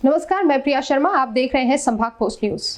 नमस्कार, मैं प्रिया शर्मा। आप देख रहे हैं संभाग पोस्ट न्यूज।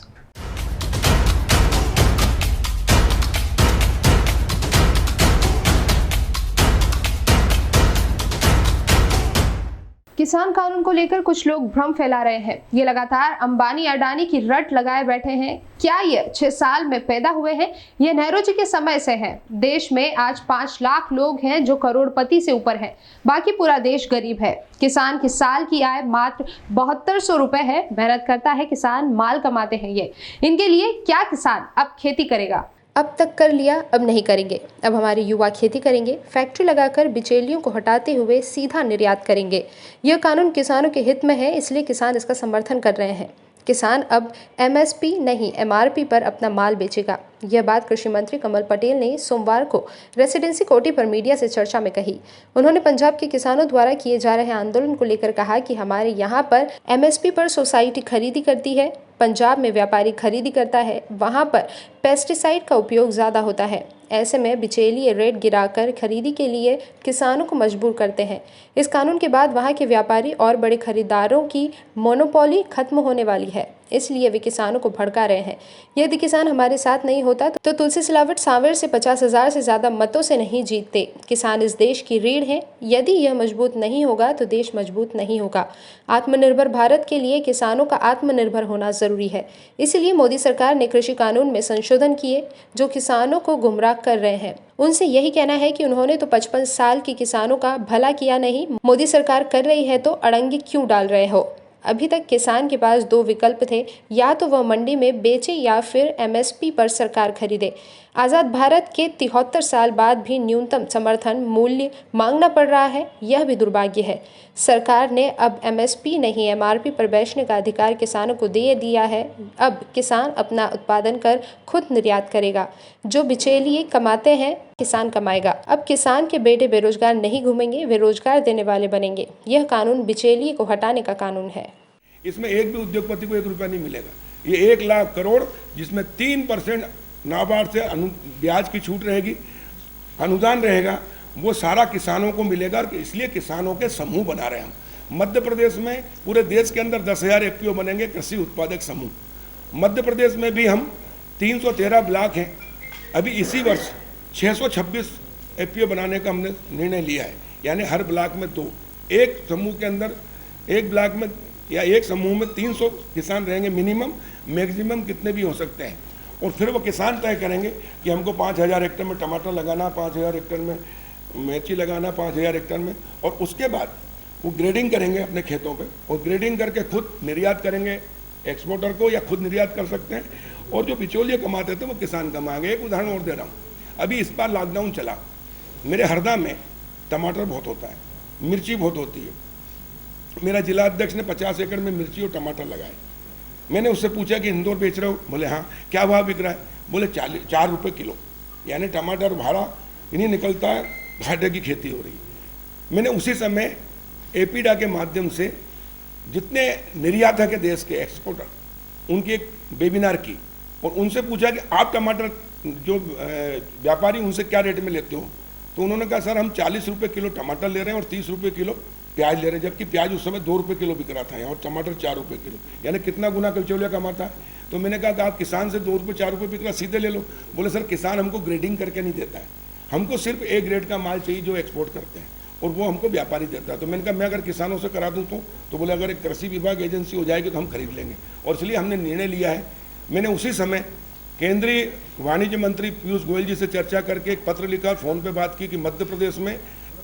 किसान कानून को लेकर कुछ लोग भ्रम फैला रहे हैं। ये लगातार अंबानी अडानी की रट लगाए बैठे हैं। क्या ये 6 साल में पैदा हुए हैं? ये नेहरू जी के समय से है। देश में आज 5 लाख लोग हैं जो करोड़पति से ऊपर हैं, बाकी पूरा देश गरीब है। किसान की साल की आय मात्र 7200 रुपए है। मेहनत करता है किसान, माल कमाते हैं ये। इनके लिए क्या किसान अब खेती करेगा? अब तक कर लिया, अब नहीं करेंगे। अब हमारे युवा खेती करेंगे, फैक्ट्री लगाकर बिचौलियों को हटाते हुए सीधा निर्यात करेंगे। यह कानून किसानों के हित में है, इसलिए किसान इसका समर्थन कर रहे हैं। किसान अब MSP नहीं MRP पर अपना माल बेचेगा। यह बात कृषि मंत्री कमल पटेल ने सोमवार को रेसिडेंसी कोठी पर मीडिया से चर्चा में कही। उन्होंने पंजाब के किसानों द्वारा किए जा रहे आंदोलन को लेकर कहा कि हमारे यहाँ पर MSP पर सोसाइटी खरीदी करती है, पंजाब में व्यापारी खरीदी करता है, वहाँ पर पेस्टिसाइड का उपयोग ज़्यादा होता है। ऐसे में बिचौलिए रेट गिराकर खरीदी के लिए किसानों को मजबूर करते हैं। इस कानून के बाद वहाँ के व्यापारी और बड़े खरीदारों की मोनोपोली खत्म होने वाली है, इसलिए वे किसानों को भड़का रहे हैं। यदि किसान हमारे साथ नहीं होता तो तुलसी सिलावट सांवेर से 50,000 से ज़्यादा मतों से नहीं जीतते। किसान इस देश की रीढ़ है। यदि यह मजबूत नहीं होगा तो देश मजबूत नहीं होगा। आत्मनिर्भर भारत के लिए किसानों का आत्मनिर्भर होना जरूरी है। इसीलिए मोदी सरकार ने कृषि कानून में संशोधन किए जो किसानों को गुमराह कर रहे हैं। उनसे यही कहना है कि उन्होंने तो 55 साल के किसानों का भला किया नहीं, मोदी सरकार कर रही है तो अड़ंगे क्यों डाल रहे हो? अभी तक किसान के पास 2 विकल्प थे, या तो वह मंडी में बेचे या फिर MSP पर सरकार खरीदे। आज़ाद भारत के 73 साल बाद भी न्यूनतम समर्थन मूल्य मांगना पड़ रहा है, यह भी दुर्भाग्य है। सरकार ने अब MSP नहीं MRP पर बेचने का अधिकार किसानों को दे दिया है। अब किसान अपना उत्पादन कर खुद निर्यात करेगा। जो बिचौलिए कमाते हैं किसान कमाएगा। अब किसान के बेटे बेरोजगार नहीं घूमेंगे, वे रोजगार देने वाले बनेंगे। यह कानून बिचौलिए को हटाने का कानून है। इसमें एक भी उद्योगपति को 1 रुपया नहीं मिलेगा। ये 1 लाख करोड़, जिसमें 3% नाबार्ड से ब्याज की छूट रहेगी, अनुदान रहेगा, वो सारा किसानों को मिलेगा। और इसलिए किसानों के समूह बना रहे हैं हम। मध्य प्रदेश में पूरे देश के अंदर 10,000 FPO बनेंगे, कृषि उत्पादक समूह। मध्य प्रदेश में भी हम 313 ब्लॉक हैं। अभी इसी वर्ष 626 FPO बनाने का हमने निर्णय लिया है, यानी हर ब्लॉक में 2। एक समूह के अंदर, एक ब्लॉक में या एक समूह में 300 किसान रहेंगे मिनिमम, मैक्सिमम कितने भी हो सकते हैं। और फिर वो किसान तय करेंगे कि हमको 5,000 हेक्टेयर में टमाटर लगाना, 5,000 हेक्टेयर में मिर्ची लगाना, 5,000 हेक्टेयर में। और उसके बाद वो ग्रेडिंग करेंगे अपने खेतों पे, और ग्रेडिंग करके खुद निर्यात करेंगे एक्सपोर्टर को, या खुद निर्यात कर सकते हैं। और जो बिचौलिए कमाते थे वो किसान कमाएंगे। एक उदाहरण और दे रहा हूँ। अभी इस बार लॉकडाउन चला, मेरे हरदा में टमाटर बहुत होता है, मिर्ची बहुत होती है। मेरा जिला अध्यक्ष ने 50 एकड़ में मिर्ची और टमाटर लगाए। मैंने उससे पूछा कि इंदौर बेच रहे हो? बोले हाँ। क्या भाव बिक रहा है? बोले 4 रुपये किलो। यानी टमाटर भाड़ा इन्हीं निकलता है, घाटे की खेती हो रही है। मैंने उसी समय एपीडा के माध्यम से जितने निर्यातक है देश के एक्सपोर्टर, उनकी एक वेबिनार की, और उनसे पूछा कि आप टमाटर जो व्यापारी उनसे क्या रेट में लेते हो? तो उन्होंने कहा सर हम 40 रुपये किलो टमाटर ले रहे हैं और 30 रुपये किलो प्याज ले रहे हैं, जबकि प्याज उस समय 2 रुपये किलो बिक रहा था और टमाटर 4 रुपये किलो। यानी कितना गुना बिचौलिया कमाता है। तो मैंने कहा कि आप किसान से 2 रुपये 4 रुपये बिक रहा, सीधे ले लो। बोले सर किसान हमको ग्रेडिंग करके नहीं देता है, हमको सिर्फ A ग्रेड का माल चाहिए जो एक्सपोर्ट करते हैं, और वो हमको व्यापारी देता है। तो मैंने कहा मैं अगर किसानों से करा दूँ तो बोले अगर एक कृषि विभाग एजेंसी हो जाएगी तो हम खरीद लेंगे। और इसलिए हमने निर्णय लिया है। मैंने उसी समय केंद्रीय वाणिज्य मंत्री पीयूष गोयल जी से चर्चा करके एक पत्र लिखा, फ़ोन पे बात की कि मध्य प्रदेश में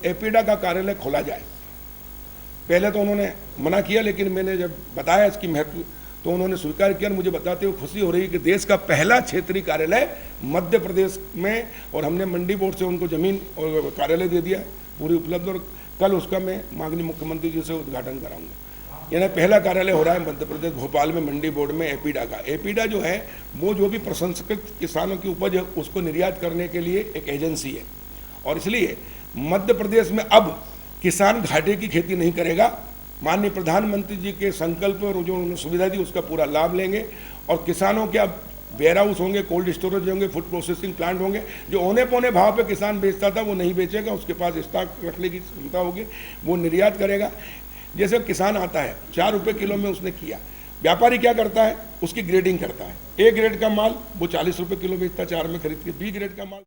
एपीडा का कार्यालय खोला जाए। पहले तो उन्होंने मना किया, लेकिन मैंने जब बताया इसकी महत्व तो उन्होंने स्वीकार किया। मुझे बताते हुए खुशी हो रही है कि देश का पहला क्षेत्रीय कार्यालय मध्य प्रदेश में, और हमने मंडी बोर्ड से उनको ज़मीन और कार्यालय दे दिया पूरी उपलब्ध, और कल उसका मैं माननीय मुख्यमंत्री जी से उद्घाटन कराऊंगा। यानी पहला कार्यालय हो रहा है मध्य प्रदेश भोपाल में मंडी बोर्ड में एपीडा का। एपीडा जो है वो जो भी प्रसंस्कृत किसानों की उपज है उसको निर्यात करने के लिए एक एजेंसी है, और इसलिए मध्य प्रदेश में अब किसान घाटे की खेती नहीं करेगा। माननीय प्रधानमंत्री जी के संकल्प और जो उन्होंने सुविधा दी उसका पूरा लाभ लेंगे, और किसानों के अब वेयर हाउस होंगे, कोल्ड स्टोरेज होंगे, फूड प्रोसेसिंग प्लांट होंगे। जो औने पौने भाव पे किसान बेचता था वो नहीं बेचेगा, उसके पास स्टॉक रखने की क्षमता होगी, वो निर्यात करेगा। जैसे किसान आता है 4 रुपये किलो में उसने किया, व्यापारी क्या करता है, उसकी ग्रेडिंग करता है। ए ग्रेड का माल वो 40 रुपये किलो बेचता है 4 में खरीद के, बी ग्रेड का माल